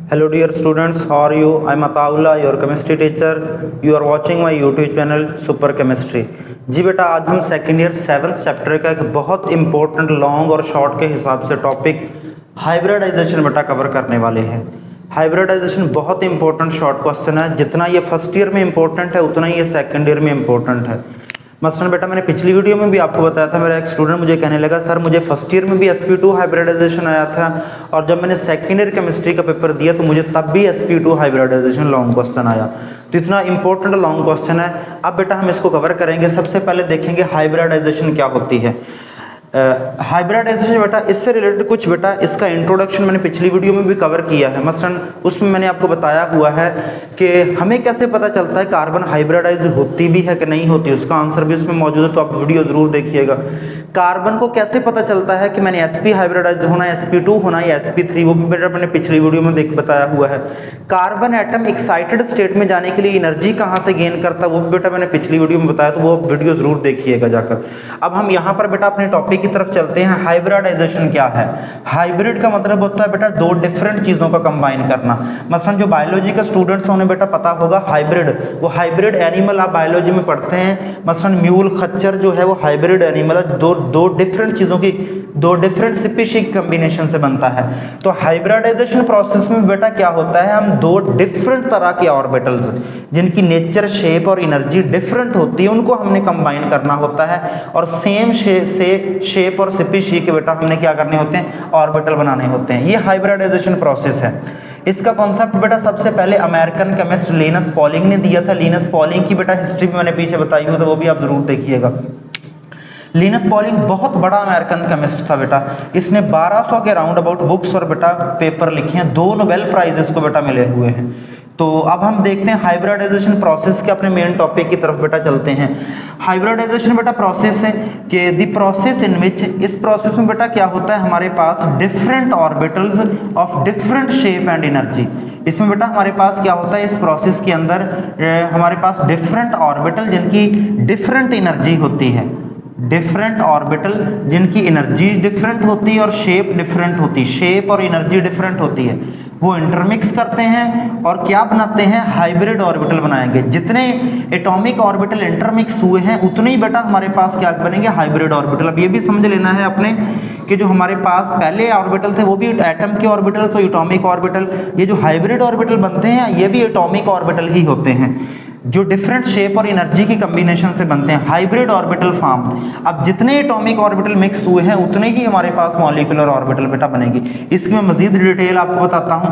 Hello dear students, how are you? I am Ataullah, your chemistry teacher. You are watching my YouTube channel Super Chemistry. जी बेटा, आज हम second year 7th chapter का एक बहुत important long और short के हिसाब से टॉपिक हाइब्रिडाइजेशन बेटा कवर करने वाले हैं। हाइब्रिडाइजेशन बहुत इंपॉर्टेंट शॉर्ट क्वेश्चन है। जितना ये फर्स्ट ईयर में इंपॉर्टेंट है उतना ही ये सेकेंड ईयर में इंपॉर्टेंट है। मसलन बेटा, मैंने पिछली वीडियो में भी आपको बताया था, मेरा एक स्टूडेंट मुझे कहने लगा सर मुझे फर्स्ट ईयर में भी sp2 हाइब्रिडाइजेशन आया था और जब मैंने सेकेंड ईयर केमिस्ट्री का पेपर दिया तो मुझे तब भी sp2 हाइब्रिडाइजेशन लॉन्ग क्वेश्चन आया। तो इतना इंपॉर्टेंट लॉन्ग क्वेश्चन है। अब बेटा हम इसको कवर करेंगे। सबसे पहले देखेंगे हाइब्रिडाइजेशन क्या होती है। हाइब्रिडाइजेशन बेटा, इससे रिलेटेड कुछ बेटा इसका इंट्रोडक्शन मैंने पिछली वीडियो में भी कवर किया है। मसलन उसमें मैंने आपको बताया हुआ है कि हमें कैसे पता चलता है कार्बन हाइब्रिडाइज होती भी है कि नहीं होती, उसका आंसर भी उसमें मौजूद है, तो आप वीडियो जरूर देखिएगा। कार्बन को कैसे पता चलता है कि मैंने sp हाइब्रिडाइज होना है, sp2 होना है या sp3, वो भी बेटा मैंने पिछली वीडियो में बताया हुआ है। कार्बन एटम एक्साइटेड स्टेट में जाने के लिए एनर्जी कहाँ से गेन करता है वो भी बेटा मैंने पिछली वीडियो में बताया, तो वो वीडियो जरूर देखिएगा जाकर। अब हम यहाँ पर बेटा अपने टॉपिक की तरफ चलते हैं। हाइब्रिडाइजेशन क्या है? हाइब्रिड का मतलब होता है बेटा दो डिफरेंट चीजों का कंबाइन करना। मसलन जो बायोलॉजी के स्टूडेंट्स उन्हें बेटा पता होगा हाइब्रिड, वो हाइब्रिड एनिमल आप बायोलॉजी में पढ़ते हैं। मसलन म्यूल, खच्चर जो है वो हाइब्रिड एनिमल है, दो डिफरेंट चीजों की, दो डिफरेंट स्पीशीज कॉम्बिनेशन से बनता है। तो हाइब्रिडाइजेशन प्रोसेस में बेटा क्या होता है, हम दो डिफरेंट तरह के ऑर्बिटल्स जिनकी नेचर, शेप और एनर्जी डिफरेंट होती है उनको हमने कंबाइन करना होता है और सेम शेप और स्पीशीज के बेटा हमने क्या करने होते हैं, ऑर्बिटल बनाने होते हैं। ये हाइब्रिडाइजेशन प्रोसेस है। इसका कॉन्सेप्ट बेटा सबसे पहले अमेरिकन केमिस्ट लिनस पॉलिंग ने दिया था। लिनस पॉलिंग की बेटा हिस्ट्री भी मैंने पीछे बताई हो, तो वो भी आप जरूर देखिएगा। लिनस पॉलिंग बहुत बड़ा अमेरिकन केमिस्ट था बेटा। इसने 1200 के राउंड अबाउट बुक्स और बेटा पेपर लिखे हैं, 2 नोबेल प्राइज इसको बेटा मिले हुए हैं। तो अब हम देखते हैं हाइब्रिडाइजेशन प्रोसेस के अपने मेन टॉपिक की तरफ बेटा चलते हैं। हाइब्रिडाइजेशन बेटा प्रोसेस है कि द प्रोसेस इन विच, इस प्रोसेस में बेटा क्या होता है, हमारे पास different orbitals of different shape and energy. इसमें बेटा हमारे पास क्या होता है, इस प्रोसेस के अंदर हमारे पास डिफरेंट ऑर्बिटल जिनकी डिफरेंट एनर्जी होती है, डिफरेंट ऑर्बिटल जिनकी एनर्जी डिफरेंट होती है और शेप डिफरेंट होती है, शेप और एनर्जी डिफरेंट होती है, वो इंटरमिक्स करते हैं और क्या बनाते हैं, हाइब्रिड ऑर्बिटल बनाएंगे। जितने एटॉमिक ऑर्बिटल इंटरमिक्स हुए हैं उतने ही बेटा हमारे पास क्या बनेंगे, हाइब्रिड ऑर्बिटल। अब ये भी समझ लेना है अपने कि जो हमारे पास पहले ऑर्बिटल थे वो भी एटम के ऑर्बिटल, तो एटॉमिक ऑर्बिटल, ये जो हाइब्रिड ऑर्बिटल बनते हैं ये भी एटॉमिक ऑर्बिटल ही होते हैं जो डिफरेंट शेप और एनर्जी की कॉम्बिनेशन से बनते हैं, हाइब्रिड ऑर्बिटल फॉर्म। अब जितने एटॉमिक ऑर्बिटल मिक्स हुए हैं उतने ही हमारे पास मॉलिक्यूलर ऑर्बिटल बेटा बनेगी। इसकी मैं मजीद डिटेल आपको बताता हूं।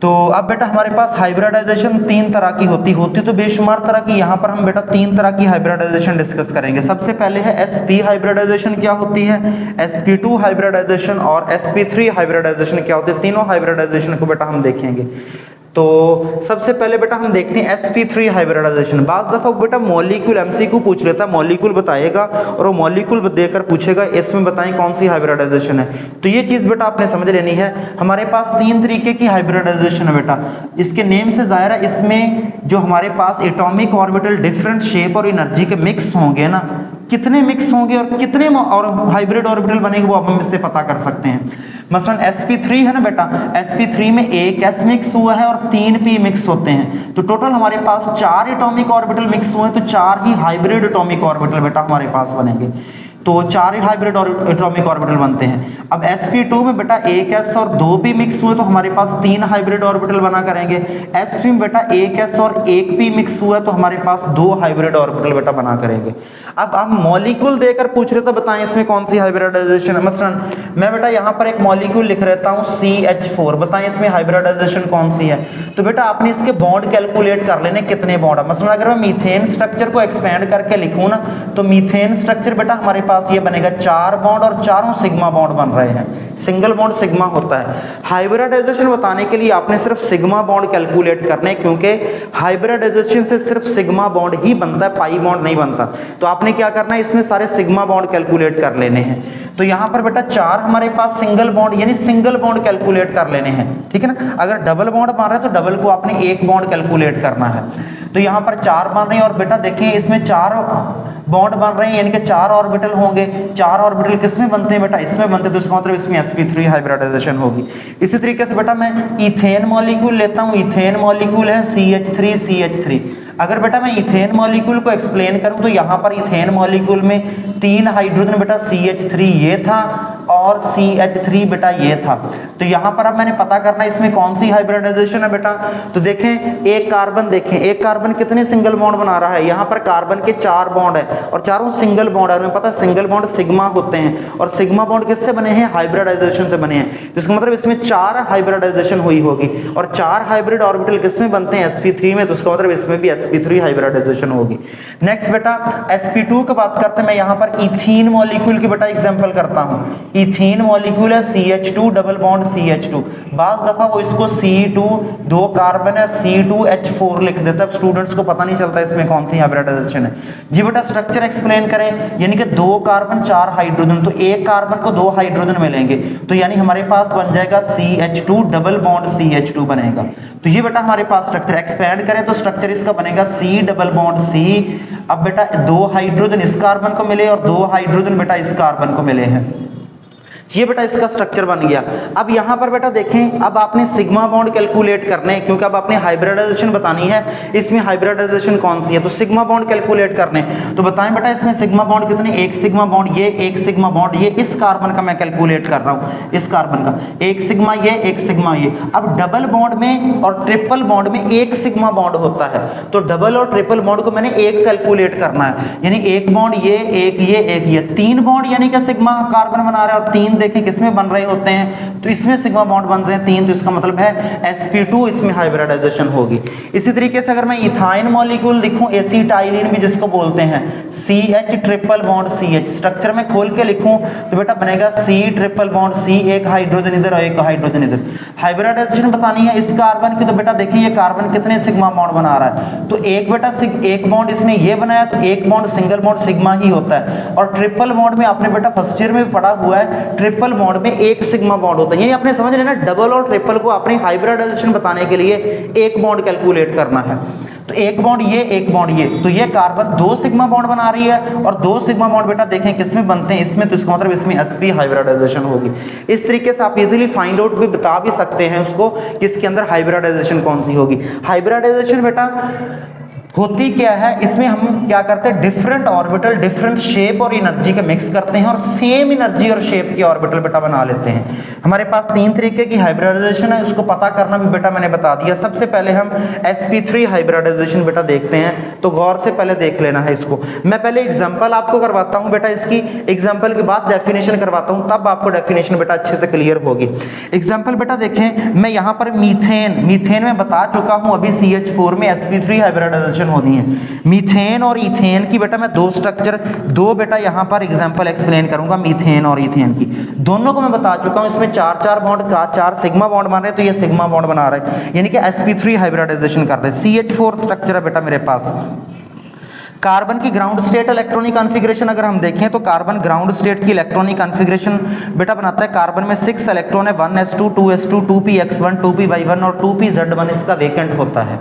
तो अब बेटा हमारे पास हाइब्रिडाइजेशन 3 तरह की होती तो बेशुमार तरह की। यहाँ पर हम बेटा 3 तरह की हाइब्रिडाइजेशन डिस्कस करेंगे। सबसे पहले है sp हाइब्रिडाइजेशन क्या होती है, sp2 हाइब्रिडाइजेशन और sp3 हाइब्रिडाइजेशन क्या होती है। तीनों हाइब्रिडाइजेशन को बेटा हम देखेंगे। तो सबसे पहले बेटा हम देखते हैं sp3 हाइब्रिडाइजेशन। बाज़ दफ़ा बेटा मॉलिक्यूल MCQ पूछ लेता है, मॉलिक्यूल बताएगा और वो मॉलिक्यूल देकर पूछेगा इसमें बताएं कौन सी हाइब्रिडाइजेशन है। तो ये चीज़ बेटा आपने समझ लेनी है। हमारे पास 3 तरीके की हाइब्रिडाइजेशन है बेटा। इसके नेम से ज़ाहिर है इसमें जो हमारे पास एटॉमिक ऑर्बिटल डिफरेंट शेप और एनर्जी के मिक्स होंगे ना, कितने मिक्स होंगे और कितने और हाइब्रिड ऑर्बिटल बनेंगे वो अब हम इससे पता कर सकते हैं। मसलन sp3 है ना बेटा, sp3 में एक s मिक्स हुआ है और 3 p मिक्स होते हैं, तो टोटल हमारे पास 4 एटॉमिक ऑर्बिटल मिक्स हुए हैं, तो 4 ही हाइब्रिड एटॉमिक ऑर्बिटल बेटा हमारे पास बनेंगे। तो 4 हाइब्रिड एटॉमिक ऑर्बिटल बनते हैं। अब sp2 में बेटा एक s और 2 p मिक्स हुए तो हमारे पास 3 हाइब्रिड ऑर्बिटल बना करेंगे। sp में बेटा एक s और एक p मिक्स हुआ है तो हमारे पास 2 हाइब्रिड ऑर्बिटल बेटा बना करेंगे। अब हम मॉलिक्यूल देकर पूछ रहे तो बताएं इसमें कौन सी हाइब्रिडाइजेशन है। मसलन मैं बेटा यहाँ पर एक मॉलिक्यूल लिख रहता हूँ CH4, बताएं इसमें हाइब्रिडाइजेशन कौन सी है। तो बेटा आपने इसके बॉन्ड कैलकुलेट कर लेने कितने बॉन्ड है। मसलन अगर मैं मीथेन स्ट्रक्चर को एक्सपेंड करके लिखूँ ना, तो मीथेन स्ट्रक्चर बेटा हमारे पास ये बनेगा 4 बॉन्ड और चारों सिग्मा बॉन्ड बन रहे हैं, सिंगल बॉन्ड सिग्मा होता है। हाइब्रिडाइजेशन बताने के लिए आपने सिर्फ सिग्मा बॉन्ड कैलकुलेट करने, क्योंकि हाइब्रिडाइजेशन से सिर्फ सिग्मा बॉन्ड ही बनता है, पाई बॉन्ड नहीं बनता। तो आपने क्या करना है, इसमें सारे सिग्मा बॉन्ड कैलकुलेट कर लेने हैं। तो यहाँ पर बेटा 4 हमारे पास सिंगल बॉन्ड यानी सिंगल बॉन्ड कैलकुलेट कर लेने हैं, ठीक है ना। अगर डबल बॉन्ड बन रहा है तो डबल को आपने 1 बॉन्ड कैलकुलेट करना है। तो यहाँ पर 4 बन रहे हैं और बेटा देखिए इसमें 4 बॉन्ड बन रहे हैं, यानी कि 4 ऑर्बिटल होंगे। 4 ऑर्बिटल किस में बनते हैं बेटा? इसमें बनते हैं, तो इसका मतलब इसमें sp3 हाइब्रिडाइजेशन होगी। इसी तरीके से बेटा मैं इथेन मॉलिक्यूल लेता हूँ, इथेन मॉलिक्यूल है CH3CH3। अगर बेटा मैं इथेन मॉलिक्यूल को एक्सप्लेन करूं तो यहाँ पर इथेन मॉलिक्यूल में 3 हाइड्रोजन बेटा CH3 ये था और CH3 बेटा ये था। तो यहाँ पर अब मैंने पता करना है इसमें कौन सी हाइब्रिडाइजेशन है बेटा। तो देखें एक कार्बन, देखें एक कार्बन कितने सिंगल बॉन्ड बना रहा है? यहाँ पर कार्बन के 4 बॉन्ड है और चारों सिंगल बॉन्ड है। हमें पता है सिंगल बॉन्ड सिग्मा होते हैं और सिग्मा बॉन्ड किससे बने हैं? हाइब्रिडाइजेशन से बने हैं। इसका मतलब इसमें 4 हाइब्रिडाइजेशन हुई होगी और 4 हाइब्रिड ऑर्बिटल किसमें बनते हैं? sp3 में। तो इसका मतलब इसमें भी sp3 हाइब्रिडाइजेशन होगी। नेक्स्ट बेटा sp2 की बात करते हैं। मैं यहाँ पर इथीन मॉलिक्यूल की बेटा एग्जांपल करता हूँ। इथीन मॉलिक्यूल है CH2 डबल बॉन्ड CH2। बाज दफा वो इसको C2 2 कार्बन है C2H4 लिख देता है, स्टूडेंट्स को पता नहीं चलता इसमें कौन सी हाइब्रिडाइजेशन है। जी बेटा स्ट्रक्चर एक्सप्लेन करें, यानी कि 2 कार्बन 4 हाइड्रोजन, तो एक कार्बन को 2 हाइड्रोजन मिलेंगे, तो यानी हमारे पास बन जाएगा CH2 डबल बॉन्ड CH2 बनेगा। तो ये बेटा हमारे पास स्ट्रक्चर एक्सपेंड करें तो स्ट्रक्चर इसका बनेगा C डबल बॉन्ड C। अब बेटा 2 हाइड्रोजन इस कार्बन को मिले और 2 हाइड्रोजन बेटा इस कार्बन को मिले हैं। ये बेटा इसका स्ट्रक्चर बन गया। अब यहाँ पर बेटा देखें, अब आपने सिग्मा बॉन्ड कैलकुलेट करने हैं, क्योंकि अब आपने हाइब्रिडाइजेशन बतानी है, इसमें हाइब्रिडाइजेशन कौन सी है, तो सिग्मा बॉन्ड कैलकुलेट करने। तो बताएं बेटा इसमें सिग्मा बॉन्ड कितने? एक सिग्मा बॉन्ड ये, एक सिग्मा बॉन्ड ये, इस कार्बन का मैं कैलकुलेट कर रहा हूँ, इस कार्बन का एक सिग्मा ये, एक सिग्मा ये। अब डबल बॉन्ड में और ट्रिपल बॉन्ड में एक सिग्मा बॉन्ड होता है, तो डबल और ट्रिपल बॉन्ड को मैंने एक कैलकुलेट करना है, यानी एक बॉन्ड ये, एक ये, 3 बॉन्ड यानी कि सिग्मा कार्बन बना रहा है। और 3 देखें किसमें बन रहे होते हैं? तो इसमें सिग्मा बॉन्ड बन रहे हैं 3, तो इसका मतलब है sp2 इसमें हाइब्रिडाइजेशन होगी। इसी तरीके से अगर मैं इथाइन मॉलिक्यूल लिखूं, एसिटाइलिन भी जिसको बोलते हैं, CH triple bond CH, structure में खोल के लिखूं तो बेटा बनेगा C ट्रिपल बॉन्ड C, एक हाइड्रोजन इधर और एक हाइड्रोजन इधर। हाइब्रिडाइजेशन बतानी है इस कार्बन की, तो बेटा देखिए ये कार्बन कितने सिग्मा बॉन्ड बना रहा है, तो एक बेटा एक बॉन्ड इसने ये बनाया, तो एक बॉन्ड सिंगल बॉन्ड सिग्मा ही होता है। और ट्रिपल बॉन्ड में आपने बेटा फर्स्ट ईयर में भी पढ़ा हुआ है, ट्रिपल बॉन्ड में एक सिग्मा बॉन्ड होता है, यानी आपने समझ लेना डबल और ट्रिपल को अपनी हाइब्रिडाइजेशन बताने के लिए एक बॉन्ड कैलकुलेट करना है। तो एक बॉन्ड ये, एक बॉन्ड ये, तो ये कार्बन 2 सिग्मा बॉन्ड बना रही है और 2 सिग्मा बॉन्ड बेटा देखें किसमें बनते हैं? इसमें, तो इसका मतलब इसमें sp हाइब्रिडाइजेशन होगी। इस तरीके से आप इजीली फाइंड आउट भी बता भी सकते हैं उसको कि इसके अंदर हाइब्रिडाइजेशन कौन सी होगी। हाइब्रिडाइजेशन बेटा होती क्या है? इसमें हम क्या करते हैं? डिफरेंट ऑर्बिटल डिफरेंट शेप और एनर्जी के मिक्स करते हैं और सेम एनर्जी और शेप की ऑर्बिटल बेटा बना लेते हैं। हमारे पास 3 तरीके की हाइब्रिडाइजेशन है, उसको पता करना भी बेटा मैंने बता दिया। सबसे पहले हम sp3 हाइब्रिडाइजेशन बेटा देखते हैं, तो गौर से पहले देख लेना है इसको। मैं पहले एग्जांपल आपको करवाता हूं बेटा, इसकी एग्जांपल के बाद डेफिनेशन करवाता हूं, तब आपको डेफिनेशन बेटा अच्छे से क्लियर होगी। एग्जांपल बेटा देखें, मैं यहाँ पर मीथेन में बता चुका हूँ अभी CH4 में sp3 हाइब्रिडाइजेशन होनी है। मीथेन और इथेन की बेटा मैं 2 स्ट्रक्चर, 2 बेटा यहाँ पर एग्जांपल एक्सप्लेन करूंगा मीथेन और इथेन की। दोनों को मैं बता चुका हूँ, इसमें 4 बॉन्ड का 4 सिग्मा बॉन्ड बन रहे हैं, तो ये सिग्मा बॉन्ड बना रहे हैं, यानी कि sp3 हाइब्रिडाइजेशन कर रहे हैं। CH4 स्ट्रक्चर है बेटा मेरे पास। कार्बन की ग्राउंड स्टेट इलेक्ट्रॉनिक कॉन्फ़िगरेशन अगर हम देखें तो कार्बन ग्राउंड स्टेट की इलेक्ट्रॉनिक कॉन्फ़िगरेशन बेटा बनाता है। कार्बन में 6 इलेक्ट्रॉन है, 1s2 2s2 2px1 2py1 और 2pz1 इसका वेकेंट होता है।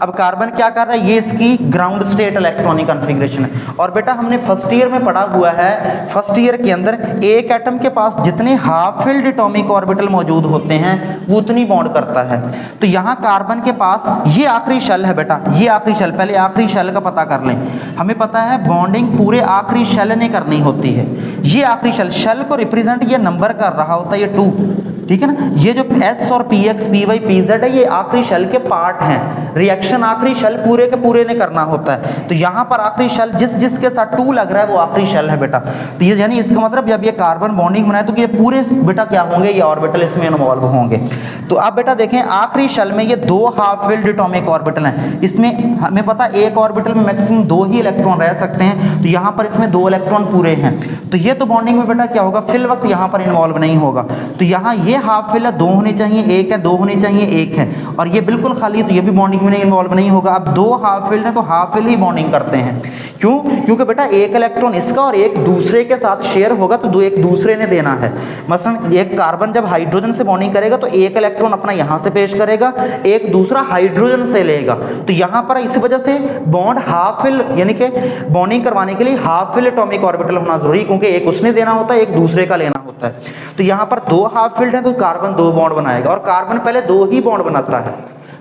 अब कार्बन क्या कर रहा है? ये इसकी ग्राउंड स्टेट इलेक्ट्रॉनिक कॉन्फ़िगरेशन है। और बेटा हमने फर्स्ट ईयर में पढ़ा हुआ है, फर्स्ट ईयर के अंदर एक एटम के पास जितने हाफ फिल्ड एटॉमिक ऑर्बिटल मौजूद होते हैं वो उतनी बॉन्ड करता है। तो यहाँ कार्बन के पास ये आखिरी शेल है बेटा, ये आखिरी शेल, पहले आखिरी शेल का पता कर लें। हमें पता है बॉन्डिंग पूरे आखिरी शेल ने करनी होती है। ये आखिरी शेल को रिप्रेजेंट ये नंबर कर रहा होता है, ये 2, ठीक है ना। ये जो S और PX PY PZ है ये आखिरी शेल के पार्ट हैं। रिएक्शन आखिरी शेल पूरे के पूरे ने करना होता है। तो यहाँ पर आखिरी शेल जिसके साथ 2 लग रहा है वो आखिरी शेल है बेटा। तो ये यानी इसका मतलब जब ये कार्बन बॉन्डिंग बनाए तो ये पूरे बेटा क्या होंगे? ये ऑर्बिटल इसमें इन्वॉल्व होंगे। तो अब बेटा देखें आखिरी शेल में ये 2 हाफ फिल्ड एटॉमिक ऑर्बिटल हैं। इसमें हमें पता एक ऑर्बिटल में मैक्सिमम 2 ही इलेक्ट्रॉन रह सकते हैं, तो यहाँ पर इसमें 2 इलेक्ट्रॉन पूरे हैं। तो ये तो बॉन्डिंग में बेटा क्या होगा? फिल वक्त यहाँ पर इन्वॉल्व नहीं होगा। तो यहाँ ये हाफ फिल है, 2 होनी चाहिए, एक है, दो होनी चाहिए, एक है, और ये बिल्कुल खाली है तो ये भी बॉन्डिंग में इन्वॉल्व नहीं होगा। अब दो हाफ फिल्ड है तो हाफ फिल्ड ही बॉन्डिंग करते हैं। क्यों? क्योंकि बेटा एक इलेक्ट्रॉन इसका और एक दूसरे के साथ शेयर होगा तो एक दूसरे ने देना है। मसलन एक कार्बन जब हाइड्रोजन से बॉन्डिंग करेगा तो एक इलेक्ट्रॉन अपना यहां से पेश करेगा, एक दूसरा हाइड्रोजन से लेगा, तो यहां पर इस वजह से बॉन्ड हाफ फिल्ड यानी कि बॉन्डिंग करवाने के लिए हाफ फिल्ड एटॉमिक ऑर्बिटल होना जरूरी, क्योंकि एक उसने देना होता है, एक दूसरे का लेना होता है। तो यहां पर दो हाफ फिल्ड है तो कार्बन दो बॉन्ड बनाएगा, और कार्बन पहले दो ही बॉन्ड बनाता है।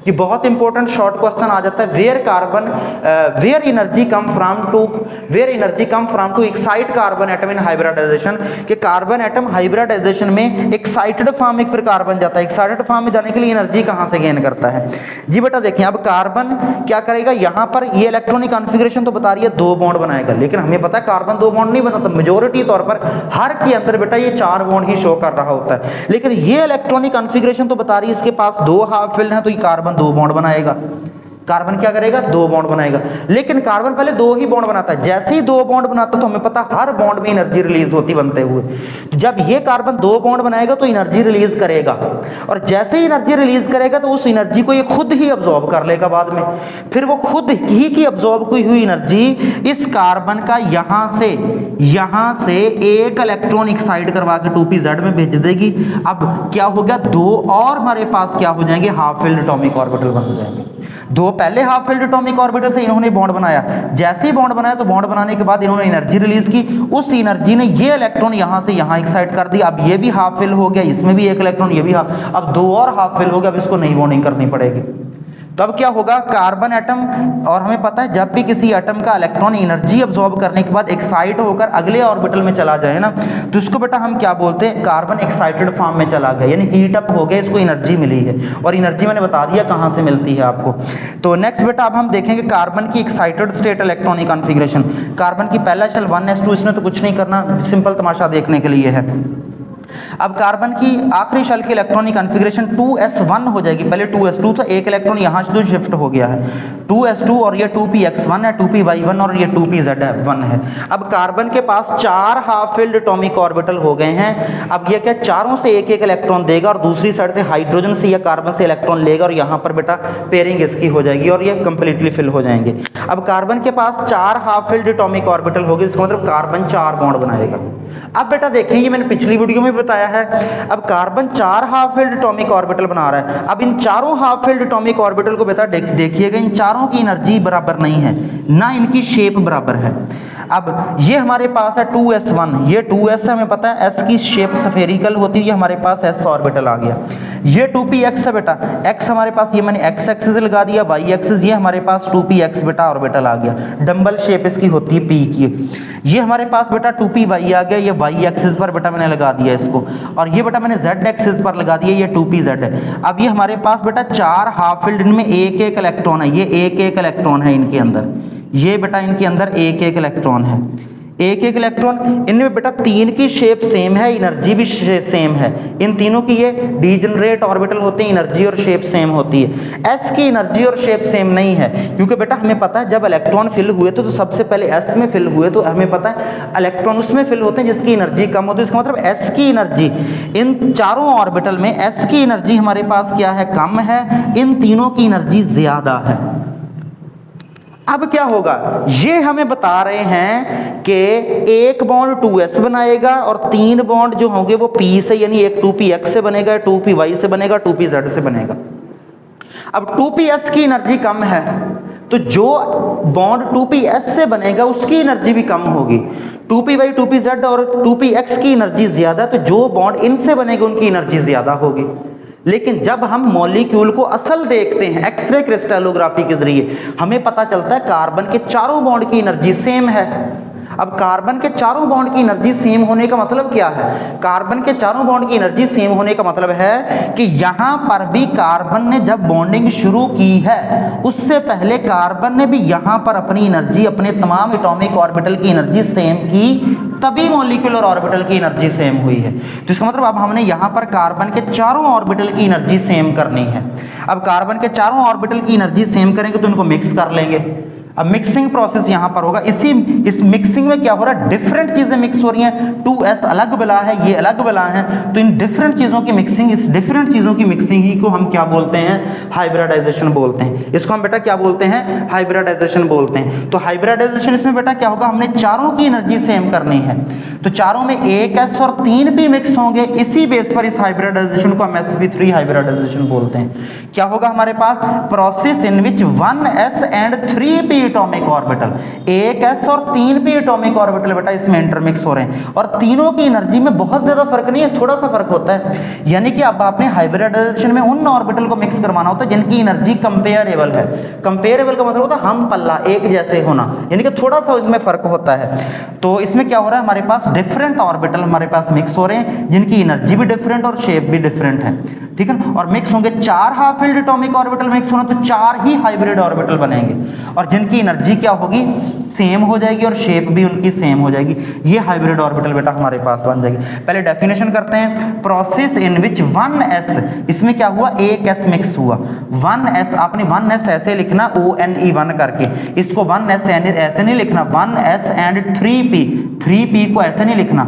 ये बहुत इंपॉर्टेंट शॉर्ट क्वेश्चन आ जाता है, where energy come from to excite carbon atom in hybridisation, कि कार्बन एटम हाइब्रिडाइजेशन में एक्साइटेड फॉर्म में फिर कार्बन जाता है, एक्साइटेड फॉर्म में जाने के लिए एनर्जी कहां से गेन करता है जी बेटा? देखिए अब कार्बन क्या करेगा, यहां पर ये इलेक्ट्रॉनिक कॉन्फ़िगरेशन तो बता रही है दो बॉन्ड बनाएगा, लेकिन हमें पता है कार्बन दो बॉन्ड नहीं बनाता, मेजोरिटी तौर पर हर के अंदर बेटा ये चार बॉन्ड ही शो कर रहा होता है, लेकिन ये इलेक्ट्रॉनिक कॉन्फ़िगरेशन तो बता रही है इसके पास दो हाफ फिल्ड है तो ये कार्बन दो बॉन्ड बनाएगा। कार्बन क्या करेगा? दो बॉन्ड बनाएगा, लेकिन कार्बन पहले दो ही बॉन्ड बनाता है। जैसे ही दो बॉन्ड बनाता है तो हमें पता हर बॉन्ड में एनर्जी रिलीज होती बनते हुए, तो जब ये कार्बन दो बॉन्ड बनाएगा तो एनर्जी रिलीज करेगा, और जैसे ही एनर्जी रिलीज करेगा तो उस एनर्जी को ये खुद ही अब्सॉर्ब कर लेगा बाद में, फिर वो खुद ही की अब्सॉर्ब की हुई एनर्जी इस कार्बन का यहां से एक इलेक्ट्रॉन एक्साइट करवा के 2pz में भेज देगी। अब क्या हो गया, दो और हमारे पास क्या हो जाएंगे, हाफ फिल्ड एटॉमिक ऑर्बिटल बन जाएंगे। दो पहले हाफ फिल्ड एटॉमिक ऑर्बिटल थे, इन्होंने बॉन्ड बनाया, जैसे ही बॉन्ड बनाया तो बॉन्ड बनाने के बाद इन्होंने एनर्जी रिलीज की, उस एनर्जी ने ये इलेक्ट्रॉन यहां से यहां एक्साइट कर दिया। अब ये भी हाफ फिल हो गया, इसमें भी एक इलेक्ट्रॉन, ये भी हाफ, अब दो और हाफ फिल हो गया, अब इसको नई बॉन्डिंग करनी पड़ेगी। तब क्या होगा, कार्बन एटम, और हमें पता है जब भी किसी एटम का इलेक्ट्रॉन एनर्जी अब्सॉर्ब करने के बाद एक्साइट होकर अगले ऑर्बिटल में चला जाए ना, तो इसको बेटा हम क्या बोलते हैं, कार्बन एक्साइटेड फॉर्म में चला गया, यानी हीट अप हो गया, इसको एनर्जी मिली है, और एनर्जी मैंने बता दिया कहां से मिलती है आपको। तो नेक्स्ट बेटा अब हम देखेंगे कार्बन की excited state electronic configuration. Carbon की पहला शेल 1s2, इसमें तो कुछ नहीं करना, सिंपल तमाशा देखने के लिए है। अब कार्बन की आखिरी शेल की इलेक्ट्रॉनिक कॉन्फ़िगरेशन 2s1 हो जाएगी, पहले 2s2 था, एक इलेक्ट्रॉन यहां से शिफ्ट हो गया है 2s2, और ये 2px1 है, 2py1 और ये 2pz1 है। अब कार्बन के पास चार हाफ फिल्ड एटॉमिक ऑर्बिटल हो गए हैं। अब ये क्या, चारों से एक एक इलेक्ट्रॉन देगा और दूसरी साइड से हाइड्रोजन से या कार्बन से इलेक्ट्रॉन लेगा, और यहाँ पर बेटा पेयरिंग इसकी हो जाएगी और ये कंप्लीटली फिल हो जाएंगे। अब कार्बन के पास चार हाफ फिल्ड एटॉमिक ऑर्बिटल हो गए, इसका मतलब कार्बन चार बॉन्ड बनाएगा। अब बेटा देखिए, ये मैंने पिछली वीडियो में बताया है, अब कार्बन चार हाफ फिल्ड एटॉमिक ऑर्बिटल बना रहा है। अब इन चारों हाफ फिल्ड एटॉमिक ऑर्बिटल को बेटा देखिएगा, इन चारों की एनर्जी बराबर नहीं है, ना इनकी शेप बराबर है। अब ये हमारे पास है 2s1, ये 2s है, हमें पता है s की शेप स्फेरिकल होती है, ये हमारे पास s ऑर्बिटल आ गया। ये 2px है बेटा, x हमारे पास, ये मैंने x एक्सिस लगा दिया, y एक्सिस, ये हमारे पास 2px बेटा ऑर्बिटल आ गया, डंबल शेप इसकी होती है p की। ये हमारे पास बेटा 2py आ गया, ये y एक्सिस पर बेटा मैंने लगा दिया इसको, और ये बेटा मैंने z एक्सिस पर लगा दिया, ये 2pz है। अब ये हमारे पास बेटा चार हाफ फिल्ड, इनमें एक एक इलेक्ट्रॉन है, ये एक एक इलेक्ट्रॉन है इनके अंदर, ये बेटा इनके अंदर एक एक इलेक्ट्रॉन है, एक एक इलेक्ट्रॉन। इनमें बेटा तीन की शेप सेम है, एनर्जी भी सेम है, इन तीनों की ये डीजनरेट ऑर्बिटल होते हैं, एनर्जी और शेप सेम होती है। s की एनर्जी और शेप सेम नहीं है, क्योंकि बेटा हमें पता है जब इलेक्ट्रॉन फिल हुए तो सबसे पहले s में फिल हुए, तो हमें पता है इलेक्ट्रॉन उसमें फिल होते हैं जिसकी एनर्जी कम होती है, इसका मतलब s की एनर्जी इन चारों ऑर्बिटल में s की एनर्जी हमारे पास क्या है, कम है, इन तीनों की एनर्जी ज्यादा है। अब क्या होगा, ये हमें बता रहे हैं कि एक बॉन्ड 2s बनाएगा और तीन बॉन्ड जो होंगे वो p से, यानी एक 2px से बनेगा, 2py से बनेगा, 2pz से बनेगा। अब 2ps की एनर्जी कम है तो जो बॉन्ड 2ps से बनेगा उसकी एनर्जी भी कम होगी, 2py 2pz और 2px की एनर्जी ज्यादा, तो जो बॉन्ड इनसे बनेगा उनकी एनर्जी ज्यादा होगी। लेकिन जब हम मॉलिक्यूल को असल देखते हैं एक्सरे क्रिस्टलोग्राफी के जरिए, हमें पता चलता है कार्बन के चारों बॉन्ड की एनर्जी सेम है। अब कार्बन के चारों बॉन्ड की एनर्जी सेम होने का मतलब क्या है, कार्बन के चारों बॉन्ड की एनर्जी सेम होने का मतलब है कि यहां पर भी कार्बन ने जब बॉन्डिंग शुरू की है उससे पहले कार्बन ने भी यहां पर अपनी एनर्जी, अपने तमाम एटॉमिक ऑर्बिटल की एनर्जी सेम की, तभी मॉलिक्यूलर ऑर्बिटल की एनर्जी सेम हुई है। तो इसका मतलब अब हमने यहां पर कार्बन के चारों ऑर्बिटल की एनर्जी सेम करनी है। अब कार्बन के चारों ऑर्बिटल की एनर्जी सेम करेंगे तो इनको मिक्स कर लेंगे। अब मिक्सिंग प्रोसेस यहां पर होगा, इस मिक्सिंग में क्या हो रहा है, डिफरेंट चीजें मिक्स हो रही हैं, 2s अलग बला है, ये अलग बला है, तो इन डिफरेंट चीजों की मिक्सिंग, इस डिफरेंट चीजों की मिक्सिंग ही को हम क्या बोलते हैं, हाइब्रिडाइजेशन बोलते हैं। इसको हम बेटा क्या बोलते हैं, हाइब्रिडाइजेशन बोलते हैं। तो हाइब्रिडाइजेशन इसमें बेटा क्या होगा, हमने चारों की एनर्जी सेम करनी है, तो चारों में 1s और 3p मिक्स होंगे, इसी बेस पर इस हाइब्रिडाइजेशन को हम sp3 हाइब्रिडाइजेशन बोलते हैं। क्या होगा हमारे पास, process in which 1s and 3p atomic orbital, 1s और 3p एटॉमिक ऑर्बिटल बेटा इसमें इंटरमिक्स हो रहे हैं, और तीनों की एनर्जी में बहुत ज्यादा फर्क नहीं है, थोड़ा सा फर्क होता है। यानी कि अब आपने हाइब्रिडाइजेशन में उन ऑर्बिटल को मिक्स करवाना होता है जिनकी एनर्जी कंपेरेबल है। कंपेरेबल का मतलब होता है हम पल्ला एक जैसे होना, यानी कि थोड़ा सा इसमें फर्क होता है। तो इसमें क्या हो रहा है, हमारे पास डिफरेंट ऑर्बिटल हमारे पास मिक्स हो रहे हैं जिनकी एनर्जी भी डिफरेंट और शेप भी डिफरेंट है, ठीक है ना। और मिक्स होंगे, 4 half filled atomic orbital mix होना तो 4 ही हाइब्रिड ऑर्बिटल बनेंगे, और जिनकी एनर्जी क्या होगी, सेम हो जाएगी और शेप भी उनकी सेम हो जाएगी। ये हाइब्रिड ऑर्बिटल बेटा हमारे पास बन जाएगी। पहले डेफिनेशन करते हैं, प्रोसेस इन विच 1s, इसमें क्या हुआ, 1s मिक्स हुआ, 1s, आपने 1s ऐसे लिखना ONE1 करके, इसको 1s ऐसे नहीं लिखना, 1s एंड 3p को ऐसे नहीं लिखना,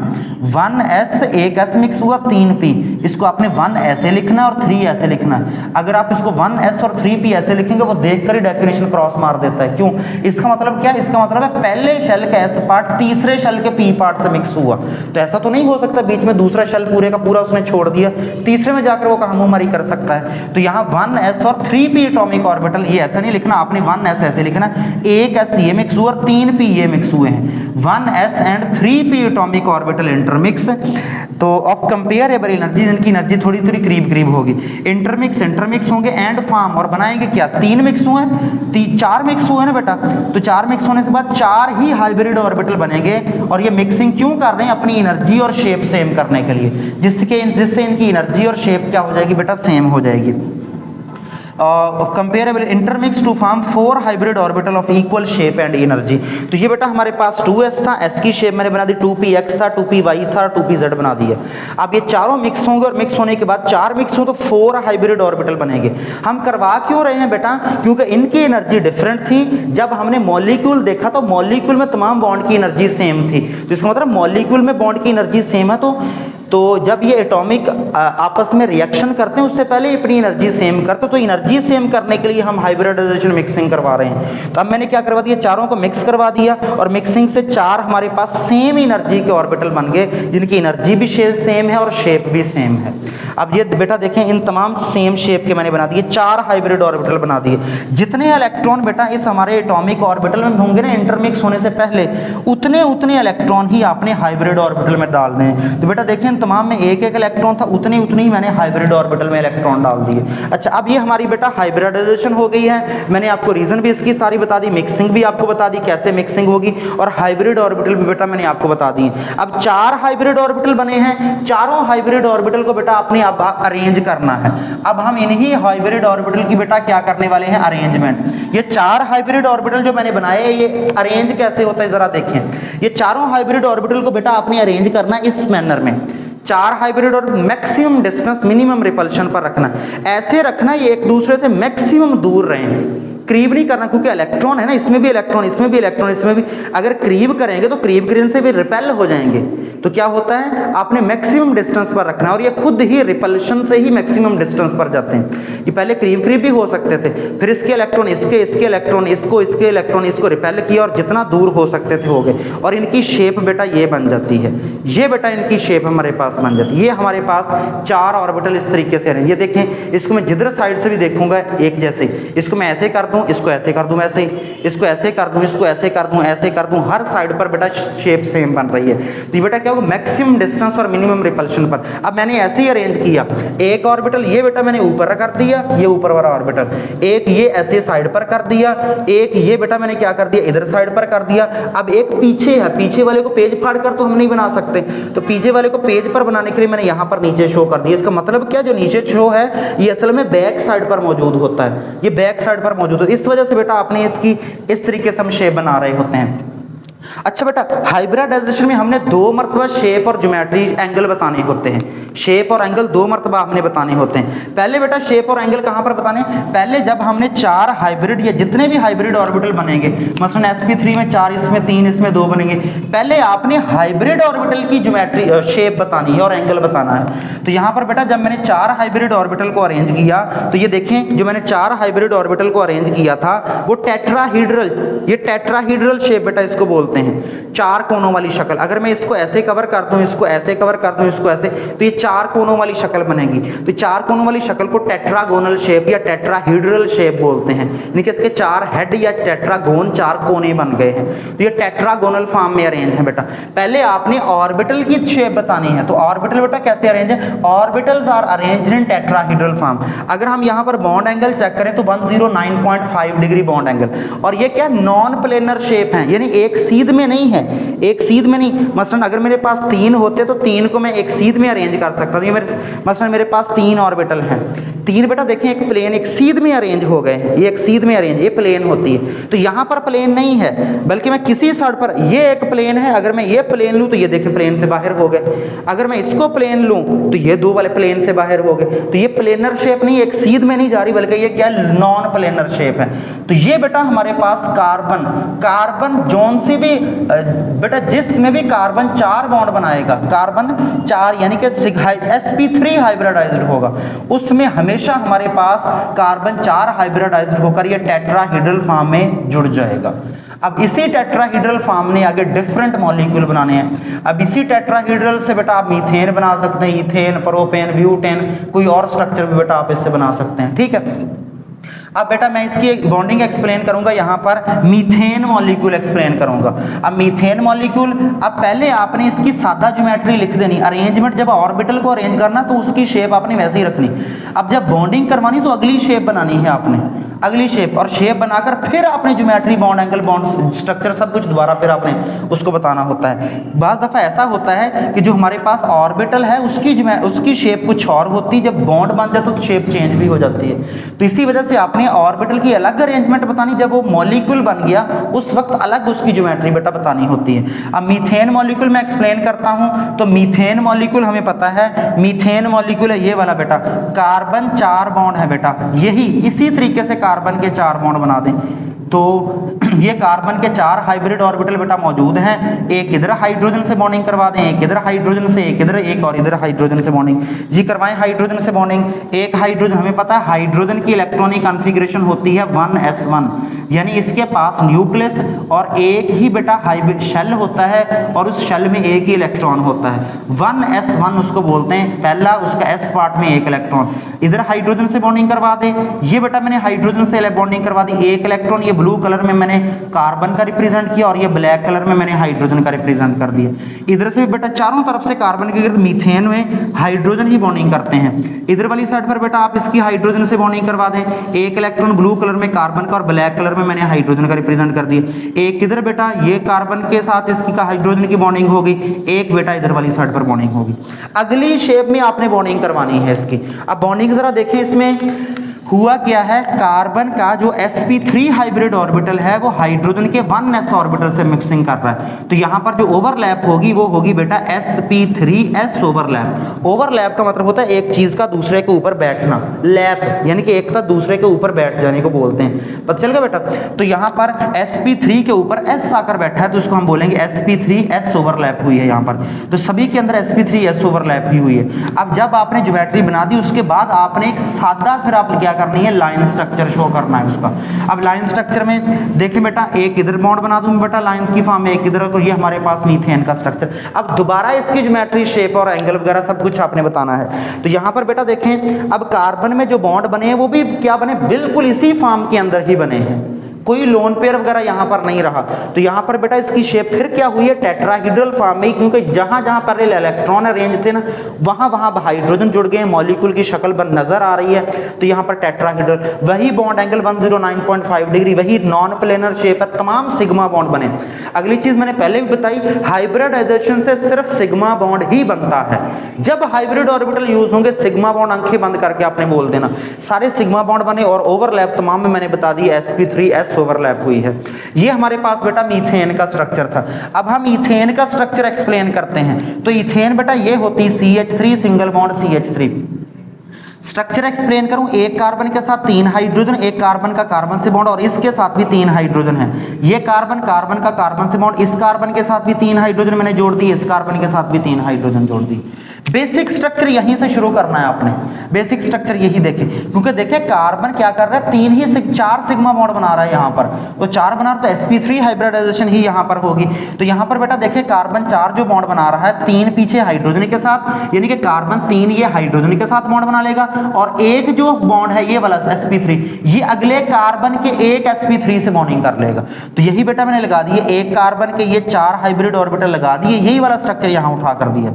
1s 1s मिक्स हुआ 3p, इसको आपने 1 ऐसे लिखना और 3 ऐसे लिखना है। अगर आप इसको 1s और 3p ऐसे लिखेंगे, वो देखकर ही डेफिनेशन क्रॉस मार देता है। क्यों, इसका मतलब क्या, इसका मतलब है पहले शेल का s पार्ट तीसरे शेल के p पार्ट से मिक्स हुआ, तो ऐसा तो नहीं हो सकता बीच में दूसरा शेल पूरे का पूरा उसने छोड़ दिया, तीसरे में जाकर वो कहामुमारी कर सकता है। तो यहाँ 1s और 3p एटॉमिक ऑर्बिटल, ये ऐसा नहीं लिखना, आपने 1s ऐसे लिखना, 1s ये मिक्स हुआ और 3p ये मिक्स हुए हैं, 1s and 3p atomic orbital intermix, तो ऑफ कंपेरेबल एनर्जी, जिनकी एनर्जी थोड़ी थोड़ी करीब करीब होगी, इंटरमिक्स होंगे एंड फॉर्म, और बनाएंगे क्या, 3 मिक्स हुए, 4 मिक्स हुए ना बेटा, तो 4 मिक्स होने के बाद 4 ही हाइब्रिड ऑर्बिटल बनेंगे। और ये मिक्सिंग क्यों कर रहे हैं, अपनी एनर्जी और शेप सेम करने के लिए, जिससे इनकी एनर्जी और शेप क्या हो जाएगी बेटा, सेम हो जाएगी। Comparable intermix to form 4 hybrid orbital of equal shape and energy. तो ये बेटा हमारे पास 2s था, s की शेप मैंने बना दी, 2px था, 2py था, 2pz बना दिया। अब ये चारों मिक्स होंगे, और मिक्स होने के बाद 4 मिक्स हो तो 4 हाइब्रिड ऑर्बिटल बनेंगे। हम करवा क्यों रहे हैं बेटा, क्योंकि इनकी एनर्जी डिफरेंट थी। जब हमने मॉलिक्यूल देखा तो मॉलिक्यूल में तमाम बॉन्ड की एनर्जी सेम थी, तो इसका मतलब मॉलिक्यूल में बॉन्ड की एनर्जी सेम है, तो जब ये एटॉमिक आपस में रिएक्शन करते हैं उससे पहले अपनी एनर्जी सेम करते, तो एनर्जी सेम करने के लिए हम हाइब्रिडाइजेशन मिक्सिंग करवा रहे हैं। तो अब मैंने क्या करवा दिया, चारों को मिक्स करवा दिया, और मिक्सिंग से 4 हमारे पास सेम एनर्जी के ऑर्बिटल बन गए, जिनकी एनर्जी भी सेम है और शेप भी सेम है। अब ये बेटा देखें, इन तमाम सेम शेप के मैंने बना दिए, 4 हाइब्रिड ऑर्बिटल बना दिए। जितने इलेक्ट्रॉन बेटा इस हमारे एटॉमिक ऑर्बिटल में होंगे ना इंटरमिक्स होने से पहले, उतने इलेक्ट्रॉन ही आपने हाइब्रिड ऑर्बिटल में डाल दें। तो बेटा देखें, तमाम में एक इलेक्ट्रॉन था, उतनी ही मैंने हाइब्रिड ऑर्बिटल में इलेक्ट्रॉन डाल दिए। अच्छा, अब ये हमारी बेटा हाइब्रिडाइजेशन हो गई है। मैंने आपको रीजन भी इसकी सारी बता दी, मिक्सिंग भी आपको बता दी कैसे मिक्सिंग होगी, और हाइब्रिड ऑर्बिटल भी बेटा मैंने आपको बता दी। अब 4 हाइब्रिड ऑर्बिटल बने हैं, चारों हाइब्रिड ऑर्बिटल को बेटा आपने अब अरेंज करना है। अब हम इन्हीं हाइब्रिड ऑर्बिटल की बेटा क्या करने वाले हैं, अरेंजमेंट। ये 4 हाइब्रिड ऑर्बिटल जो मैंने बनाए, ये अरेंज कैसे होता है जरा देखें। ये चारों हाइब्रिड ऑर्बिटल को बेटा आपने अरेंज करना है इस मैनर में, 4 हाइब्रिड और मैक्सिमम डिस्टेंस मिनिमम रिपल्शन पर रखना, ऐसे रखना ये एक दूसरे से मैक्सिमम दूर रहें, करीब नहीं करना, क्योंकि इलेक्ट्रॉन है ना, इसमें भी इलेक्ट्रॉन, इसमें भी इलेक्ट्रॉन, इसमें भी, अगर करीब करेंगे तो करीब करने से भी रिपेल हो जाएंगे। तो क्या होता है, आपने मैक्सिमम डिस्टेंस पर रखना, और ये खुद ही रिपल्शन से ही मैक्सिमम डिस्टेंस पर जाते हैं। ये पहले करीब भी हो सकते थे, फिर इसके इलेक्ट्रॉन इसके इलेक्ट्रॉन इसके इलेक्ट्रॉन इसको रिपेल किया, और जितना दूर हो सकते थे हो गए, और इनकी शेप बेटा ये बन जाती है। ये बेटा इनकी शेप हमारे पास बन जाती है। ये हमारे पास 4 ऑर्बिटल इस तरीके से हैं। ये देखें, इसको मैं जिधर साइड से भी देखूंगा एक जैसे, इसको मैं ऐसे कर दूं, इसको ऐसे कर दूं, ऐसे ही इसको ऐसे कर दूं, इसको ऐसे कर दूं, ऐसे कर दूं, हर साइड पर बेटा शेप सेम बन रही है। तो ये बेटा क्या होगा, मैक्सिमम डिस्टेंस और मिनिमम रिपल्शन पर। अब मैंने ऐसे ही अरेंज किया, एक ऑर्बिटल ये बेटा मैंने ऊपर कर दिया, ये ऊपर वाला ऑर्बिटल, एक ये ऐसे साइड पर कर दिया, एक ये बेटा मैंने क्या कर दिया, इधर साइड पर कर दिया। अब एक पीछे है, पीछे वाले को पेज फाड़ कर तो हम नहीं बना सकते, तो पीछे वाले को पेज पर बनाने के लिए मैंने यहाँ पर नीचे शो कर दिया। इसका मतलब क्या, जो नीचे शो है ये असल में बैक साइड पर मौजूद होता है, ये बैक साइड पर मौजूद है। इस वजह से बेटा आपने इसकी इस तरीके से हम शेप बना रहे होते हैं। अच्छा बेटा, हाइब्रिडाइजेशन में हमने दो मरतबा शेप और ज्योमेट्री एंगल बताने होते हैं। शेप और एंगल दो मरतबा हमने बताने होते हैं। पहले बेटा शेप और एंगल कहाँ पर बताने, पहले जब हमने चार हाइब्रिड या जितने भी हाइब्रिड ऑर्बिटल बनेंगे, मसलन sp3 में 4, इसमें 3, इसमें 2 बनेंगे, पहले आपने हाइब्रिड ऑर्बिटल की ज्योमेट्री शेप बतानी है और एंगल बताना है। तो यहाँ पर बेटा जब मैंने चार हाइब्रिड ऑर्बिटल को अरेंज किया तो ये देखें, जो मैंने चार हाइब्रिड ऑर्बिटल को अरेंज किया था वो टेट्राहीड्रल, ये टेट्राहीड्रल शेप बेटा इसको बोलते हैं, चार कोनों वाली शक्ल। अगर मैं इसको ऐसे कवर कर दूं, इसको ऐसे कवर कर दूं, इसको ऐसे, तो ये चार कोनों वाली शक्ल बनेगी। तो चार कोनों वाली शक्ल को टेट्रागोनल शेप या टेट्राहीड्रल शेप बोलते हैं, यानी कि इसके चार हेड या टेट्रागोन, चार कोने बन गए हैं। तो ये टेट्रागोनल फॉर्म में अरेंज है बेटा। पहले आपने ऑर्बिटल की शेप बतानी है, तो ऑर्बिटल बेटा कैसे अरेंज है, orbitals are arranged in tetrahedral form. अगर हम यहाँ पर बॉन्ड एंगल चेक करें तो 109.5 डिग्री बॉन्ड एंगल, और ये क्या नॉन प्लेनर शेप है, यानी एक सीध में नहीं है, एक सीध में नहीं। मसलन अगर मेरे पास 3 होते तो 3 को मैं एक सीध में अरेंज कर सकता था। ये मसलन मेरे पास 3 ऑर्बिटल हैं, 3 बेटा देखें एक प्लेन एक सीध में अरेंज हो गए हैं, ये एक सीध में अरेंज, ये प्लेन होती है। तो यहाँ पर प्लेन नहीं है, बल्कि मैं किसी साइड पर, ये एक प्लेन है, अगर मैं ये प्लेन लूँ तो ये देखें प्लेन से बाहर हो गए। अगर मैं इसको प्लेन लूँ तो ये दो वाले प्लेन से बाहर हो गए। तो ये प्लेनर शेप नहीं, एक सीध में नहीं जा रही, बल्कि ये क्या नॉन प्लेनर शेप है। तो ये बेटा हमारे पास कार्बन, कार्बन जोन से भी बेटा जिसमें भी कार्बन 4 बॉन्ड बनाएगा, कार्बन 4 यानी कि sp3 हाइब्रिडाइज्ड होगा, उसमें हमेशा हमारे पास कार्बन 4 हाइब्रिडाइज्ड होकर ये टेट्राहीड्रल फॉर्म में जुड़ जाएगा। अब इसी टेट्राहीड्रल फॉर्म ने आगे डिफरेंट मॉलिक्यूल बनाने हैं। अब इसी टेट्राहीड्रल से बेटा आप मीथेन बना सकते हैं, इथेन, प्रोपेन, ब्यूटेन, कोई और स्ट्रक्चर भी बेटा आप इससे बना सकते हैं, ठीक है। अब बेटा मैं इसकी बॉन्डिंग एक्सप्लेन करूंगा, यहाँ पर मीथेन मॉलिक्यूल एक्सप्लेन करूंगा। अब मीथेन मॉलिक्यूल, अब पहले आपने इसकी सादा ज्योमेट्री लिख देनी, अरेंजमेंट जब ऑर्बिटल को अरेंज करना तो उसकी शेप आपने वैसे ही रखनी। अब जब बॉन्डिंग करवानी तो अगली शेप बनानी है आपने, अगली शेप, और शेप बनाकर फिर आपने geometry, bond angle, bond structure सब कुछ दोबारा फिर आपने उसको बताना होता है। बाज़ दफ़ा ऐसा होता है कि जो हमारे पास ऑर्बिटल है उसकी शेप कुछ और होती है, जब बॉन्ड बन जाता है तो शेप चेंज भी हो जाती है। तो इसी वजह से आपने ऑर्बिटल की अलग अरेंजमेंट बतानी, जब वो मॉलिक्यूल बन गया उस वक्त अलग उसकी ज्योमेट्री बेटा बतानी होती है। अब मीथेन मॉलिक्यूल मैं एक्सप्लेन करता हूं। तो मीथेन मॉलिक्यूल हमें पता है, मीथेन मॉलिक्यूल है ये वाला बेटा, कार्बन 4 बॉन्ड है बेटा, यही इसी तरीके से कार्बन के 4 बॉन्ड बना दें तो ये कार्बन के 4 हाइब्रिड ऑर्बिटल बेटा मौजूद हैं। एक इधर हाइड्रोजन से बॉन्डिंग करवा दें, एक इधर हाइड्रोजन से, एक इधर, एक और इधर हाइड्रोजन से बॉन्डिंग जी करवाएं, हाइड्रोजन से बॉन्डिंग। एक हाइड्रोजन, हमें पता है हाइड्रोजन की इलेक्ट्रॉनिक कॉन्फ़िगरेशन होती है 1s1, यानी इसके पास न्यूक्लियस और एक ही बेटा हाइब्रिड शेल होता है और उस शेल में एक ही इलेक्ट्रॉन होता है, 1s1 उसको बोलते हैं, पहला उसका s पार्ट में एक इलेक्ट्रॉन। इधर हाइड्रोजन से बॉन्डिंग करवा दें, ये बेटा मैंने हाइड्रोजन से बॉन्डिंग करवा दी, एक इलेक्ट्रॉन, ये ब्लू कलर में मैंने कार्बन का रिप्रेजेंट किया और ये ब्लैक कलर में मैंने हाइड्रोजन का रिप्रेजेंट कर दिया। इधर से बेटा चारों तरफ से कार्बन के गिर्द मीथेन में हाइड्रोजन ही बॉन्डिंग करते हैं। इधर वाली साइड पर बेटा आप इसकी हाइड्रोजन से बॉन्डिंग करवा दें, एक इलेक्ट्रॉन ब्लू कलर में कार्बन का और ब्लैक कलर में मैंने हाइड्रोजन का रिप्रेजेंट कर दिया। एक इधर बेटा ये कार्बन के साथ इसकी का हाइड्रोजन की बॉन्डिंग होगी, एक बेटा इधर वाली साइड पर बॉन्डिंग होगी। अगली शेप में आपने बॉन्डिंग करवानी है इसकी। अब बॉन्डिंग जरा देखें, इसमें हुआ क्या है, कार्बन का जो sp3 हाइब्रिड ऑर्बिटल है वो हाइड्रोजन के 1s ऑर्बिटल से मिक्सिंग कर रहा है। तो यहाँ पर जो ओवरलैप होगी वो होगी बेटा sp3s ओवरलैप। ओवरलैप का मतलब होता है एक चीज का दूसरे के ऊपर बैठना, लैप यानी कि एक का दूसरे के ऊपर बैठ जाने को बोलते हैं, पता चल गया बेटा। तो यहाँ पर sp3 के ऊपर s आकर बैठा है तो उसको हम बोलेंगे sp3s ओवरलैप हुई है यहाँ पर। तो सभी के अंदर sp3s ओवरलैप ही हुई है। अब जब आपने ज्योमेट्री बना दी उसके बाद आपने एक सादा फिर आप क्या करनी है, लाइन स्ट्रक्चर शो करना है उसका। अब लाइन स्ट्रक्चर में देखें बेटा, एक इधर बॉन्ड बना दूं बेटा लाइंस की फॉर्म में, एक इधर, और ये हमारे पास मीथेन का स्ट्रक्चर। अब दोबारा इसकी ज्योमेट्री, शेप और एंगल वगैरह सब कुछ आपने बताना है। तो यहाँ पर बेटा देखें, अब कार्बन में जो बॉन्ड बने हैं वो भी क्या बने, बिल्कुल इसी फॉर्म के अंदर ही बने हैं, कोई लोन पेयर वगैरह यहाँ पर नहीं रहा। तो यहाँ पर बेटा इसकी शेप फिर क्या हुई है, टेट्राहीड्रल फॉर्म में, क्योंकि जहाँ जहाँ पर इलेक्ट्रॉन अरेंज थे ना वहाँ वहाँ हाइड्रोजन जुड़ गए, मॉलिक्यूल की शक्ल बन नजर आ रही है। तो यहाँ पर टेट्राहीड्रल, वही बॉन्ड एंगल 109.5 डिग्री, वही नॉन प्लेनर शेप है, तमाम सिग्मा बॉन्ड बने। अगली चीज मैंने पहले भी बताई, हाइब्रिडाइजेशन से सिर्फ सिग्मा बॉन्ड ही बनता है। जब हाइब्रिड ऑर्बिटल यूज होंगे सिग्मा बॉन्ड आंखें बंद करके आपने बोल देना, सारे सिग्मा बॉन्ड बने और ओवरलैप तमाम में मैंने बता दी sp3s S ओवरलैप हुई है। ये हमारे पास बेटा मीथेन का स्ट्रक्चर था। अब हम ईथेन का स्ट्रक्चर एक्सप्लेन करते हैं। तो ईथेन बेटा ये होती CH3 single bond CH3। Structure explain करूं, एक कार्बन के साथ 3 हाइड्रोजन, एक कार्बन का कार्बन से बॉन्ड और इसके साथ भी 3 हाइड्रोजन है। ये कार्बन कार्बन का कार्बन से बॉन्ड, इस कार्बन के साथ भी 3 हाइड्रोजन मैंने जोड़ दी, इस कार्बन के साथ भी 3 हाइड्रोजन जोड़ दी। बेसिक स्ट्रक्चर यहीं से शुरू करना है आपने, बेसिक स्ट्रक्चर यही देखें, क्योंकि देखिए कार्बन क्या कर रहा है, 4 सिग्मा बॉन्ड बना रहा है यहाँ पर, तो 4 बना रहा, तो sp3 हाइब्रिडाइजेशन ही यहाँ पर होगी। तो यहाँ पर बेटा देखिए कार्बन 4 जो बॉन्ड बना रहा है, 3 पीछे हाइड्रोजन के साथ, यानी कि कार्बन 3 ये हाइड्रोजन के साथ बॉन्ड बना लेगा, और एक जो बॉन्ड है ये वाला sp3 ये अगले कार्बन के एक sp3 से बॉन्डिंग कर लेगा। तो यही बेटा मैंने लगा दिए, एक कार्बन के ये 4 हाइब्रिड ऑर्बिटल लगा दिए, यही वाला स्ट्रक्चर यहाँ उठा कर दिया।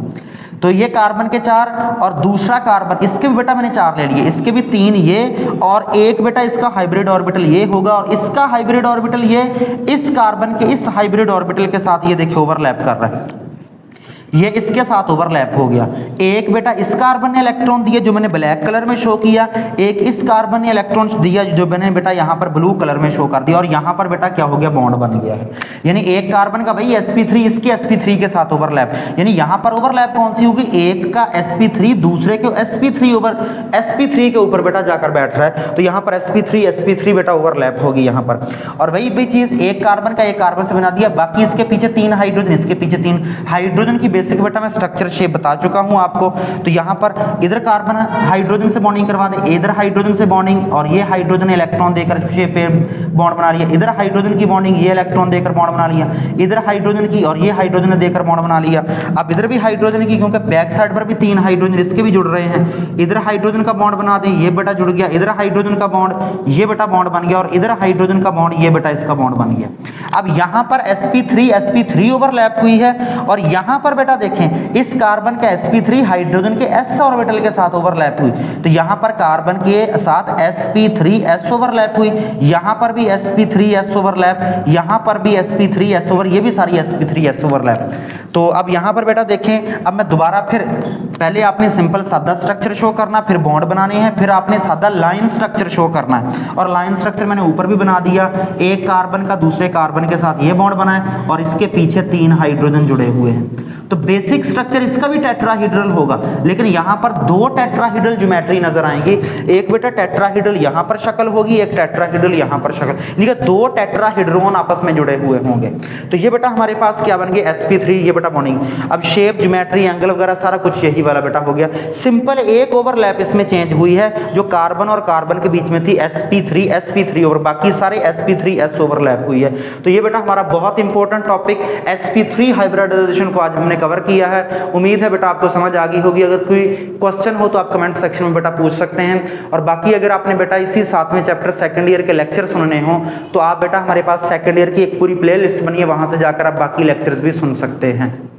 तो ये कार्बन के 4 और दूसरा कार्बन, इसके भी बेटा मैंने 4 ले लिए, इसके भी 3 ये, और एक बेटा इसका हाइब्रिड ऑर्बिटल ये होगा, और इसका हाइब्रिड ऑर्बिटल ये इस कार्बन के इस हाइब्रिड ऑर्बिटल के साथ ये देखिए ओवरलैप कर रहा है, ये इसके साथ ओवरलैप हो गया। एक बेटा इस कार्बन ने इलेक्ट्रॉन दिए जो मैंने ब्लैक कलर में शो किया, एक इस कार्बन ने इलेक्ट्रॉन दिया जो मैंने बेटा यहाँ पर ब्लू कलर में शो कर दिया, और यहाँ पर बेटा क्या हो गया, बॉन्ड बन गया है। यानी एक कार्बन का भाई sp3 इसके sp3 के साथ ओवरलैप, यानी यहाँ पर ओवरलैप कौन सी होगी, एक का sp3 दूसरे के sp3 के ऊपर बेटा जाकर बैठ रहा है, तो यहाँ पर sp3 बेटा ओवरलैप होगी यहाँ पर। और वही भी चीज एक कार्बन का एक कार्बन से बना दिया, बाकी इसके पीछे 3 हाइड्रोजन, इसके पीछे 3 हाइड्रोजन की बेसिक बेटा मैं स्ट्रक्चर शेप बता चुका हूं आपको। तो यहां पर इधर कार्बन हाइड्रोजन से बॉन्डिंग करवा दे, इधर हाइड्रोजन से बॉन्डिंग, और ये हाइड्रोजन इलेक्ट्रॉन देकर शेप पे बॉन्ड बना लिया, इधर हाइड्रोजन की बॉन्डिंग, ये इलेक्ट्रॉन देकर बॉन्ड बना लिया, इधर हाइड्रोजन की और ये हाइड्रोजन देकर बॉन्ड बना लिया। अब इधर भी हाइड्रोजन की, क्योंकि बैक साइड पर भी 3 हाइड्रोजन इसके भी जुड़ रहे हैं, इधर हाइड्रोजन का बॉन्ड बना दें, ये बेटा जुड़ गया, इधर हाइड्रोजन का बॉन्ड, ये बेटा बॉन्ड बन गया, और इधर हाइड्रोजन का बॉन्ड, ये बेटा इसका बॉन्ड बन गया। अब यहां पर sp3 ओवरलैप हुई है, और यहां पर बेटा देखें इस कार्बन का sp3 हाइड्रोजन के s ऑर्बिटल के साथ ओवरलैप हुई, तो यहां पर कार्बन के साथ sp3s ओवरलैप हुई, यहां पर भी sp3s ओवरलैप, यहां पर भी sp3s ओवर, ये भी सारी sp3s ओवरलैप। तो अब यहां पर बेटा देखें, अब मैं दोबारा फिर, पहले आपने सिंपल सादा स्ट्रक्चर शो करना, फिर बॉन्ड बनाने हैं, फिर आपने सादा लाइन स्ट्रक्चर शो करना है, और लाइन स्ट्रक्चर मैंने ऊपर भी बना दिया, एक कार्बन का दूसरे कार्बन के साथ ये बॉन्ड बना है, और इसके पीछे 3 हाइड्रोजन जुड़े हुए हैं। तो बेसिक स्ट्रक्चर इसका भी टेट्राहीड्रल होगा, लेकिन यहां पर 2 टेट्राहीड्रल ज्योमेट्री नजर आएंगी, एक बेटा टेट्राहीड्रल यहां पर शक्ल होगी, एक टेट्राहीड्रल यहां पर शक्ल, यानी कि 2 टेट्राहीड्रोन आपस में जुड़े हुए होंगे। तो ये बेटा हमारे पास क्या बन गया, sp3, ये बेटा बॉन्डिंग। अब शेप, ज्योमेट्री, एंगल वगैरह सारा कुछ यही वाला बेटा हो गया। सिंपल एक ओवरलैप इसमें चेंज हुई है, जो कार्बन और कार्बन के बीच में थी sp3 और बाकी सारे sp3s ओवरलैप हुई है। तो ये बेटा हमारा बहुत इंपॉर्टेंट टॉपिक sp3 हाइब्रिडाइजेशन को आज हमने कवर किया है। उम्मीद है बेटा आपको समझ आ गई होगी। अगर कोई क्वेश्चन हो तो आप कमेंट सेक्शन में बेटा पूछ सकते हैं। और बाकी अगर आपने बेटा इसी 7वें चैप्टर सेकंड ईयर के लेक्चर सुनने हो तो आप बेटा हमारे पास सेकंड ईयर की एक पूरी प्ले लिस्ट बनी है, वहां से जाकर आप बाकी लेक्चर्स भी सुन सकते हैं।